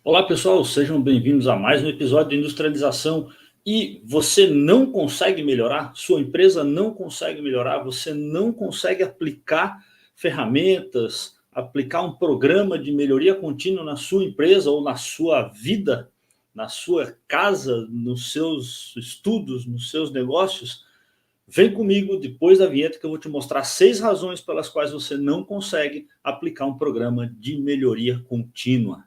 Olá pessoal, sejam bem-vindos a mais um episódio de Industrialização. E você não consegue melhorar? Sua empresa não consegue melhorar? Você não consegue aplicar ferramentas, aplicar um programa de melhoria contínua na sua empresa ou na sua vida, na sua casa, nos seus estudos, nos seus negócios? Vem comigo depois da vinheta que eu vou te mostrar 6 razões pelas quais você não consegue aplicar um programa de melhoria contínua.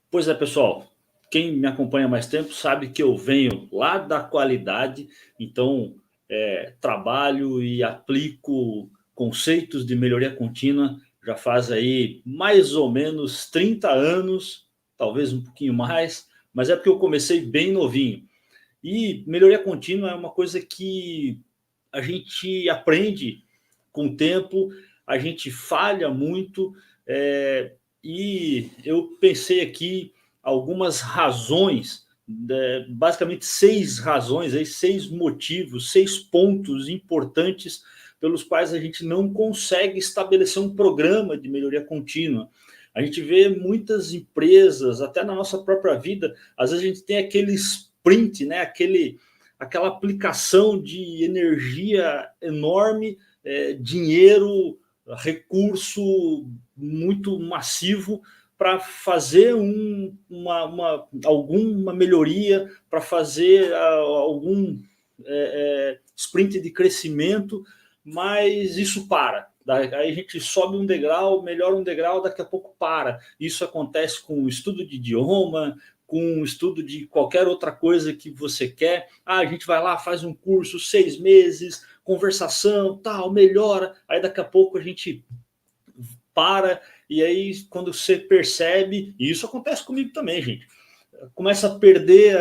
Pois é, pessoal, quem me acompanha há mais tempo sabe que eu venho lá da qualidade, então trabalho e aplico conceitos de melhoria contínua já faz aí mais ou menos 30 anos, talvez um pouquinho mais, mas é porque eu comecei bem novinho. E melhoria contínua é uma coisa que a gente aprende com o tempo, a gente falha muito, e eu pensei aqui algumas razões, basicamente 6 razões, 6 motivos, 6 pontos importantes pelos quais a gente não consegue estabelecer um programa de melhoria contínua. A gente vê muitas empresas, até na nossa própria vida, às vezes a gente tem aquele sprint, né? Aquela aplicação de energia enorme, dinheiro, recurso muito massivo para fazer alguma melhoria, para fazer algum sprint de crescimento, mas isso para. Aí a gente sobe um degrau, melhora um degrau, daqui a pouco para. Isso acontece com o estudo de idioma, com o estudo de qualquer outra coisa que você quer. A gente vai lá, faz um curso, 6 meses, conversação, tal, melhora. Aí daqui a pouco a gente para, e aí quando você percebe, e isso acontece comigo também, gente, começa a perder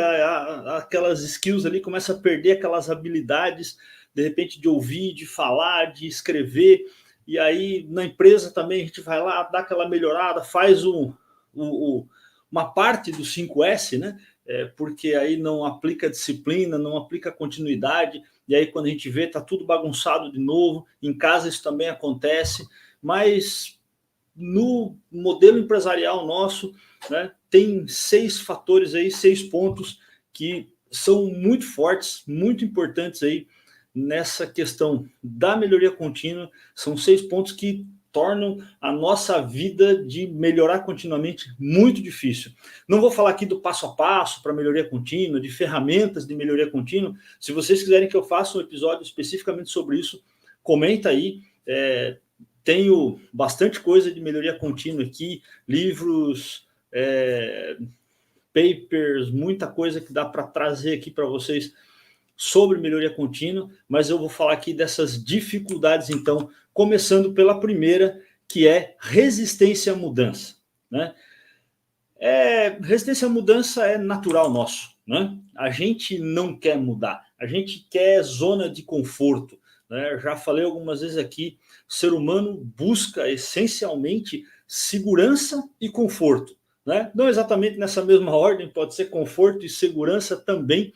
aquelas skills ali, começa a perder aquelas habilidades, de repente, de ouvir, de falar, de escrever. E aí na empresa também a gente vai lá, dá aquela melhorada, faz uma parte do 5S, né? Porque aí não aplica disciplina, não aplica continuidade, e aí quando a gente vê, tá tudo bagunçado de novo. Em casa isso também acontece, mas no modelo empresarial nosso, né, tem 6 fatores aí, 6 pontos que são muito fortes, muito importantes aí nessa questão da melhoria contínua. São 6 pontos que tornam a nossa vida de melhorar continuamente muito difícil. Não vou falar aqui do passo a passo para melhoria contínua, de ferramentas de melhoria contínua. Se vocês quiserem que eu faça um episódio especificamente sobre isso, comenta aí. Tenho bastante coisa de melhoria contínua aqui, livros, papers, muita coisa que dá para trazer aqui para vocês sobre melhoria contínua, mas eu vou falar aqui dessas dificuldades, então, começando pela primeira, que é resistência à mudança, né? Resistência à mudança é natural nosso, né? A gente não quer mudar, a gente quer zona de conforto, né? Já falei algumas vezes aqui, o ser humano busca essencialmente segurança e conforto, né? Não exatamente nessa mesma ordem, pode ser conforto e segurança também,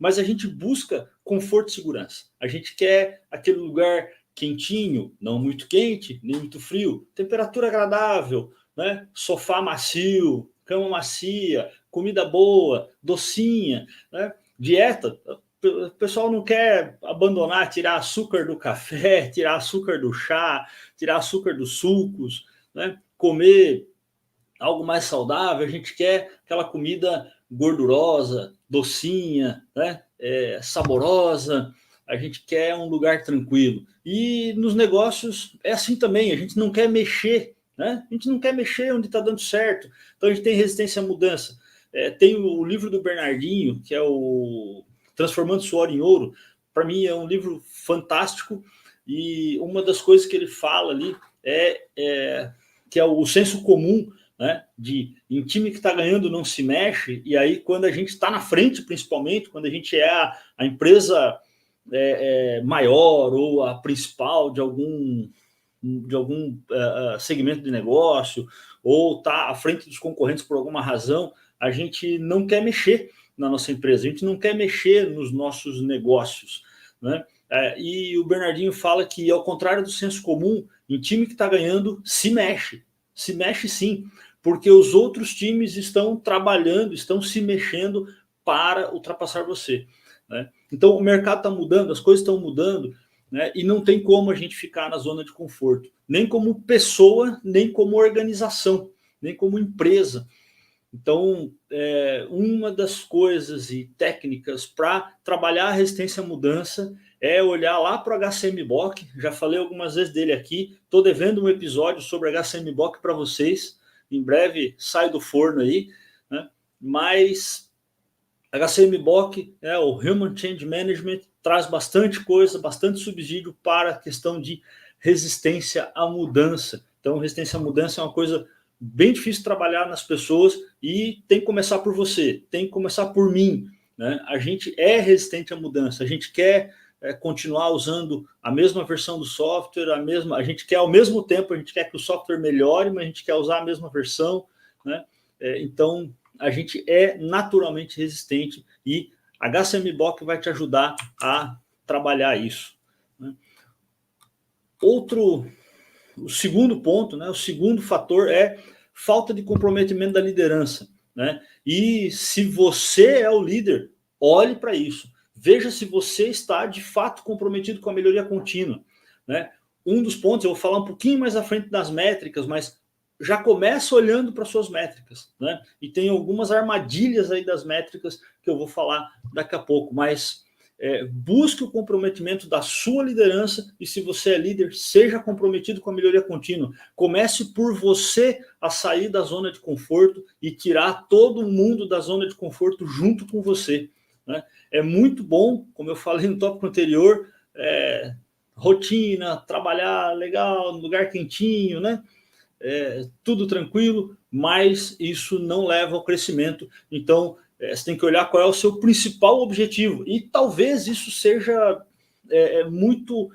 mas a gente busca conforto e segurança. A gente quer aquele lugar quentinho, não muito quente, nem muito frio, temperatura agradável, né? Sofá macio, cama macia, comida boa, docinha, né? Dieta. O pessoal não quer abandonar, tirar açúcar do café, tirar açúcar do chá, tirar açúcar dos sucos, né? Comer algo mais saudável. A gente quer aquela comida gordurosa, docinha, né? Saborosa. A gente quer um lugar tranquilo. E nos negócios é assim também. A gente não quer mexer, né? A gente não quer mexer onde está dando certo. Então a gente tem resistência à mudança. Tem o livro do Bernardinho, que é o Transformando Suor em Ouro. Para mim é um livro fantástico, e uma das coisas que ele fala ali que é o senso comum, né? Em time que está ganhando não se mexe. E aí quando a gente está na frente, principalmente quando a gente é a empresa maior ou a principal de segmento de negócio, ou está à frente dos concorrentes por alguma razão, a gente não quer mexer na nossa empresa, a gente não quer mexer nos nossos negócios, né? E o Bernardinho fala que, ao contrário do senso comum, em time que está ganhando, se mexe sim, porque os outros times estão trabalhando, estão se mexendo para ultrapassar você, né? Então o mercado está mudando, as coisas estão mudando, né? E não tem como a gente ficar na zona de conforto, nem como pessoa, nem como organização, nem como empresa. Então, uma das coisas e técnicas para trabalhar a resistência à mudança é olhar lá para o HCMBOK. Já falei algumas vezes dele aqui, estou devendo um episódio sobre HCMBOK para vocês, em breve sai do forno aí, né? Mas HCMBOK, o Human Change Management, traz bastante coisa, bastante subsídio para a questão de resistência à mudança. Então, resistência à mudança é uma coisa bem difícil de trabalhar nas pessoas e tem que começar por você, tem que começar por mim, né? A gente é resistente à mudança, a gente quer continuar usando a mesma versão do software, a gente quer ao mesmo tempo, a gente quer que o software melhore, mas a gente quer usar a mesma versão, né? Então, a gente é naturalmente resistente e a HCMBOK vai te ajudar a trabalhar isso, né? O segundo ponto, né, o segundo fator é falta de comprometimento da liderança, né? E se você é o líder, olhe para isso. Veja se você está de fato comprometido com a melhoria contínua, né? Um dos pontos, eu vou falar um pouquinho mais à frente das métricas, mas já começa olhando para suas métricas, né? E tem algumas armadilhas aí das métricas que eu vou falar daqui a pouco, mas busque o comprometimento da sua liderança e, se você é líder, seja comprometido com a melhoria contínua. Comece por você a sair da zona de conforto e tirar todo mundo da zona de conforto junto com você, né? É muito bom, como eu falei no tópico anterior, rotina, trabalhar legal, no lugar quentinho, né? Tudo tranquilo, mas isso não leva ao crescimento. Então, você tem que olhar qual é o seu principal objetivo. E talvez isso seja muito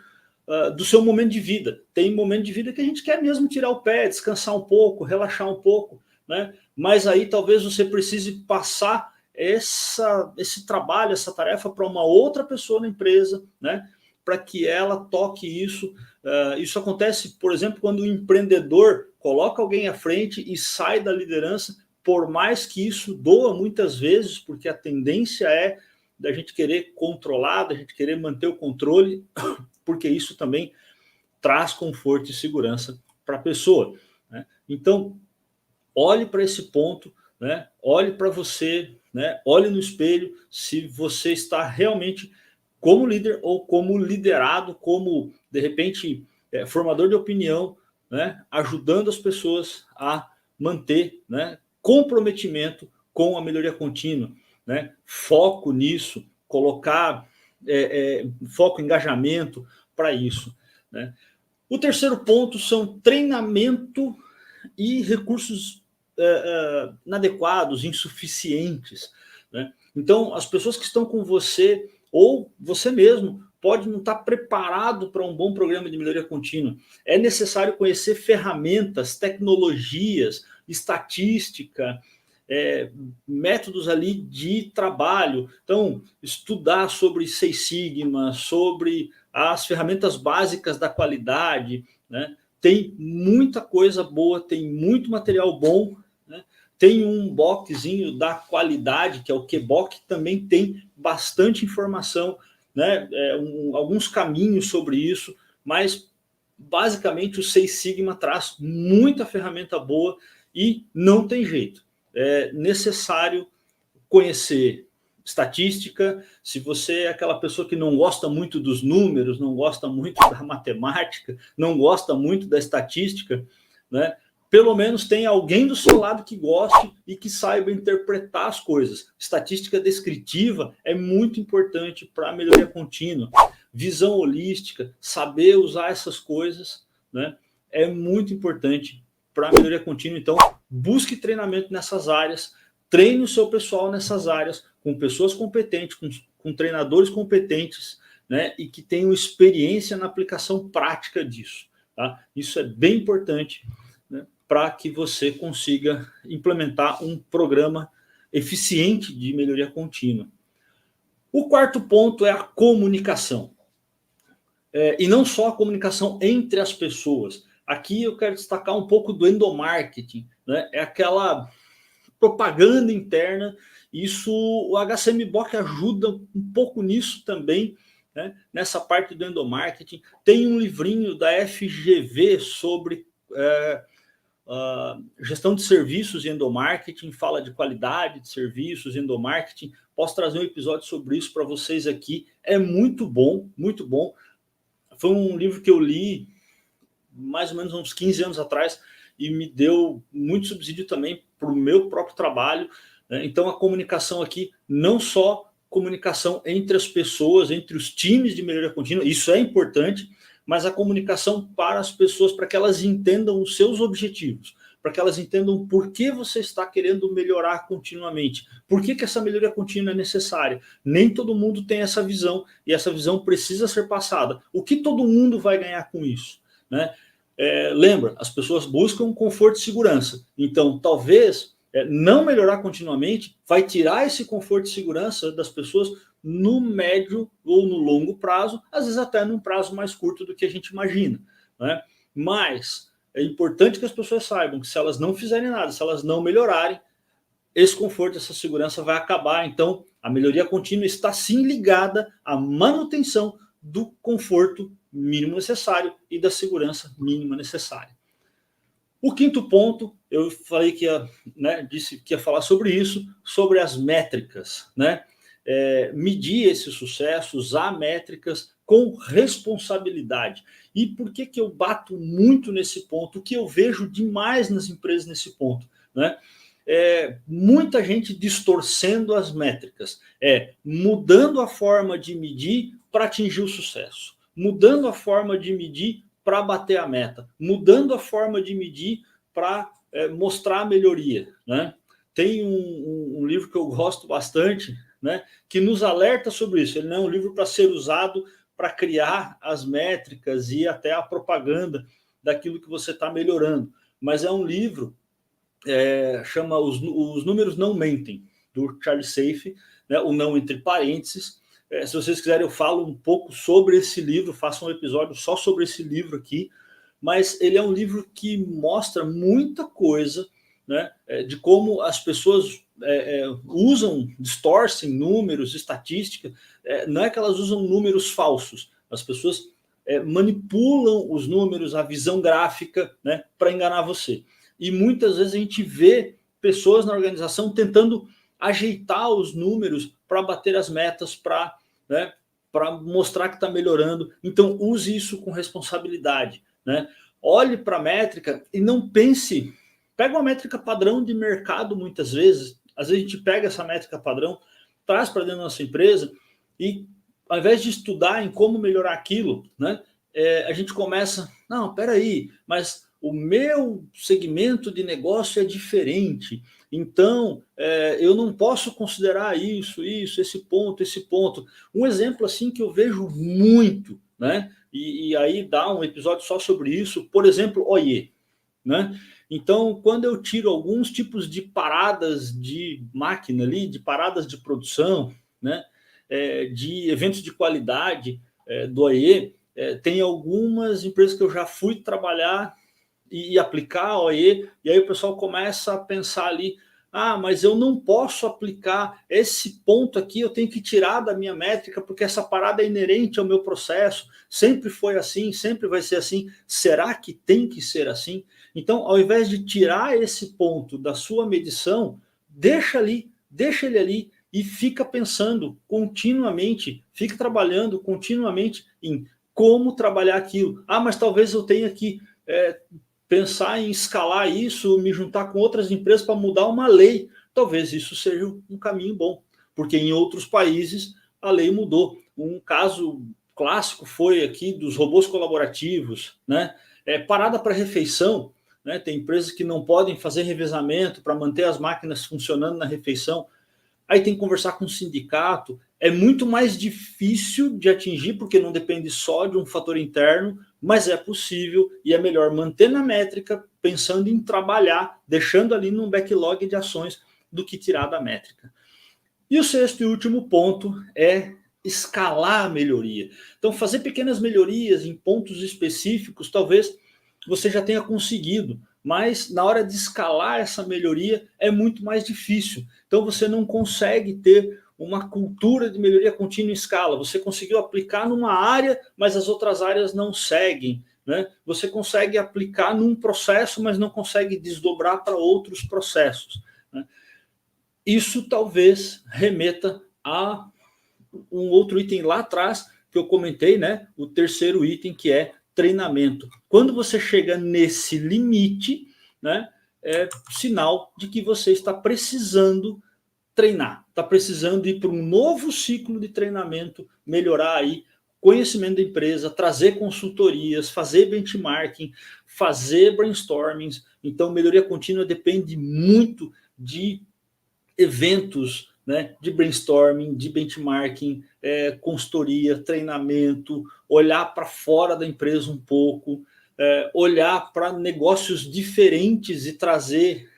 do seu momento de vida. Tem momento de vida que a gente quer mesmo tirar o pé, descansar um pouco, relaxar um pouco, né? Mas aí talvez você precise passar esse trabalho, essa tarefa para uma outra pessoa na empresa, né? Para que ela toque isso. Isso acontece, por exemplo, quando o empreendedor coloca alguém à frente e sai da liderança, por mais que isso doa muitas vezes, porque a tendência é da gente querer controlar, da gente querer manter o controle, porque isso também traz conforto e segurança para a pessoa, né? Então, olhe para esse ponto, né? Olhe para você, né? Olhe no espelho se você está realmente como líder ou como liderado, como, de repente, formador de opinião, né? Ajudando as pessoas a manter, né, comprometimento com a melhoria contínua, né? Foco nisso, colocar foco, engajamento para isso, né? O terceiro ponto são treinamento e recursos inadequados, insuficientes, né? Então, as pessoas que estão com você ou você mesmo pode não estar preparado para um bom programa de melhoria contínua. É necessário conhecer ferramentas, tecnologias, estatística, métodos ali de trabalho. Então, estudar sobre Six Sigma, sobre as ferramentas básicas da qualidade, né? Tem muita coisa boa, tem muito material bom, né? Tem um boxzinho da qualidade, que é o QBOK, que também tem bastante informação, né? Alguns caminhos sobre isso, mas basicamente o Six Sigma traz muita ferramenta boa e não tem jeito. É necessário conhecer estatística. Se você é aquela pessoa que não gosta muito dos números, não gosta muito da matemática, não gosta muito da estatística, né? Pelo menos tem alguém do seu lado que goste e que saiba interpretar as coisas. Estatística descritiva é muito importante para a melhoria contínua. Visão holística, saber usar essas coisas, né, é muito importante para a melhoria contínua. Então, busque treinamento nessas áreas, treine o seu pessoal nessas áreas, com pessoas competentes, com treinadores competentes, né, e que tenham experiência na aplicação prática disso. Tá? Isso é bem importante, né, para que você consiga implementar um programa eficiente de melhoria contínua. O quarto ponto é a comunicação. E não só a comunicação entre as pessoas. Aqui eu quero destacar um pouco do endomarketing, né? É aquela propaganda interna. Isso, o HCMBOK ajuda um pouco nisso também, né? Nessa parte do endomarketing. Tem um livrinho da FGV sobre gestão de serviços e endomarketing, fala de qualidade de serviços, endomarketing. Posso trazer um episódio sobre isso para vocês aqui. É muito bom, muito bom. Foi um livro que eu li mais ou menos uns 15 anos atrás e me deu muito subsídio também para o meu próprio trabalho, né? Então a comunicação aqui, não só comunicação entre as pessoas, entre os times de melhoria contínua, isso é importante, mas a comunicação para as pessoas, para que elas entendam os seus objetivos, para que elas entendam por que você está querendo melhorar continuamente, por que essa melhoria contínua é necessária. Nem todo mundo tem essa visão, e essa visão precisa ser passada. O que todo mundo vai ganhar com isso, né? Lembra, as pessoas buscam conforto e segurança. Então, talvez não melhorar continuamente vai tirar esse conforto e segurança das pessoas no médio ou no longo prazo, às vezes até num prazo mais curto do que a gente imagina, né? Mas é importante que as pessoas saibam que se elas não fizerem nada, se elas não melhorarem, esse conforto, essa segurança vai acabar. Então, a melhoria contínua está sim ligada à manutenção do conforto mínimo necessário e da segurança mínima necessária. O quinto ponto, eu falei que ia, né, disse que ia falar sobre isso, sobre as métricas, né? Medir esse sucesso, usar métricas com responsabilidade. E por que eu bato muito nesse ponto? O que eu vejo demais nas empresas nesse ponto, né? Muita gente distorcendo as métricas, mudando a forma de medir para atingir o sucesso, mudando a forma de medir para bater a meta, mudando a forma de medir para mostrar a melhoria, né? Tem um livro que eu gosto bastante, né, que nos alerta sobre isso. Ele não é um livro para ser usado para criar as métricas e até a propaganda daquilo que você está melhorando, mas é um livro, chama Os Números Não Mentem, do Charlie Safe, né, o não entre parênteses. Se vocês quiserem, eu falo um pouco sobre esse livro, faço um episódio só sobre esse livro aqui, mas ele é um livro que mostra muita coisa, né, de como as pessoas usam, distorcem números, estatística. Não é que elas usam números falsos, as pessoas manipulam os números, a visão gráfica, né, para enganar você. E muitas vezes a gente vê pessoas na organização tentando ajeitar os números para bater as metas, para mostrar que está melhorando. Então, use isso com responsabilidade, né? Olhe para a métrica e não pense... Pega uma métrica padrão de mercado muitas vezes. Às vezes a gente pega essa métrica padrão, traz para dentro da nossa empresa e, ao invés de estudar em como melhorar aquilo, né, a gente começa... Não, espera aí, mas o meu segmento de negócio é diferente, então eu não posso considerar isso, esse ponto. Um exemplo assim que eu vejo muito, né? E aí dá um episódio só sobre isso, por exemplo, OIE, né? Então, quando eu tiro alguns tipos de paradas de máquina ali, de paradas de produção, né, de eventos de qualidade do OIE, tem algumas empresas que eu já fui trabalhar e aplicar a OE, e aí o pessoal começa a pensar ali, mas eu não posso aplicar esse ponto aqui, eu tenho que tirar da minha métrica, porque essa parada é inerente ao meu processo, sempre foi assim, sempre vai ser assim, será que tem que ser assim? Então, ao invés de tirar esse ponto da sua medição, deixa ele ali, e fica pensando continuamente, fica trabalhando continuamente em como trabalhar aquilo. Mas talvez eu tenha que pensar em escalar isso, me juntar com outras empresas para mudar uma lei. Talvez isso seja um caminho bom, porque em outros países a lei mudou. Um caso clássico foi aqui dos robôs colaborativos, né? Parada para refeição, né? Tem empresas que não podem fazer revezamento para manter as máquinas funcionando na refeição. Aí tem que conversar com o sindicato. É muito mais difícil de atingir, porque não depende só de um fator interno, mas é possível e é melhor manter na métrica, pensando em trabalhar, deixando ali num backlog de ações do que tirar da métrica. E o sexto e último ponto é escalar a melhoria. Então, fazer pequenas melhorias em pontos específicos, talvez você já tenha conseguido, mas na hora de escalar essa melhoria é muito mais difícil. Então, você não consegue ter uma cultura de melhoria contínua em escala. Você conseguiu aplicar numa área, mas as outras áreas não seguem, né? Você consegue aplicar num processo, mas não consegue desdobrar para outros processos, né? Isso talvez remeta a um outro item lá atrás que eu comentei, né? O terceiro item, que é treinamento. Quando você chega nesse limite, né, é sinal de que você está precisando treinar, está precisando ir para um novo ciclo de treinamento, melhorar aí conhecimento da empresa, trazer consultorias, fazer benchmarking, fazer brainstormings. Então, melhoria contínua depende muito de eventos, né, de brainstorming, de benchmarking, consultoria, treinamento, olhar para fora da empresa um pouco, olhar para negócios diferentes e trazer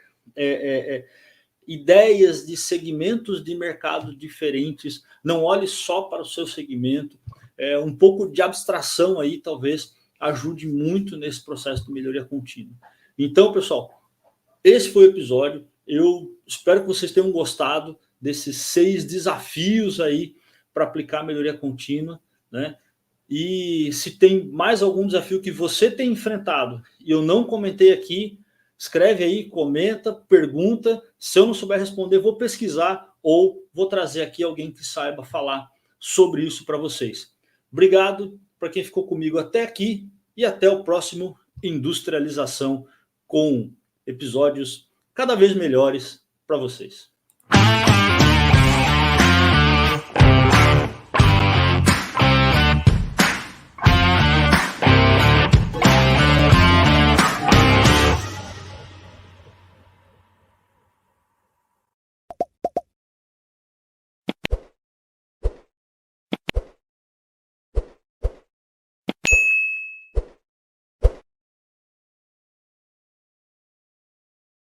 ideias de segmentos de mercado diferentes. Não olhe só para o seu segmento. Um pouco de abstração aí talvez ajude muito nesse processo de melhoria contínua. Então, pessoal, esse foi o episódio. Eu espero que vocês tenham gostado desses 6 desafios aí para aplicar a melhoria contínua, né? E se tem mais algum desafio que você tem enfrentado e eu não comentei aqui, escreve aí, comenta, pergunta. Se eu não souber responder, vou pesquisar ou vou trazer aqui alguém que saiba falar sobre isso para vocês. Obrigado para quem ficou comigo até aqui e até o próximo Industrialização, com episódios cada vez melhores para vocês.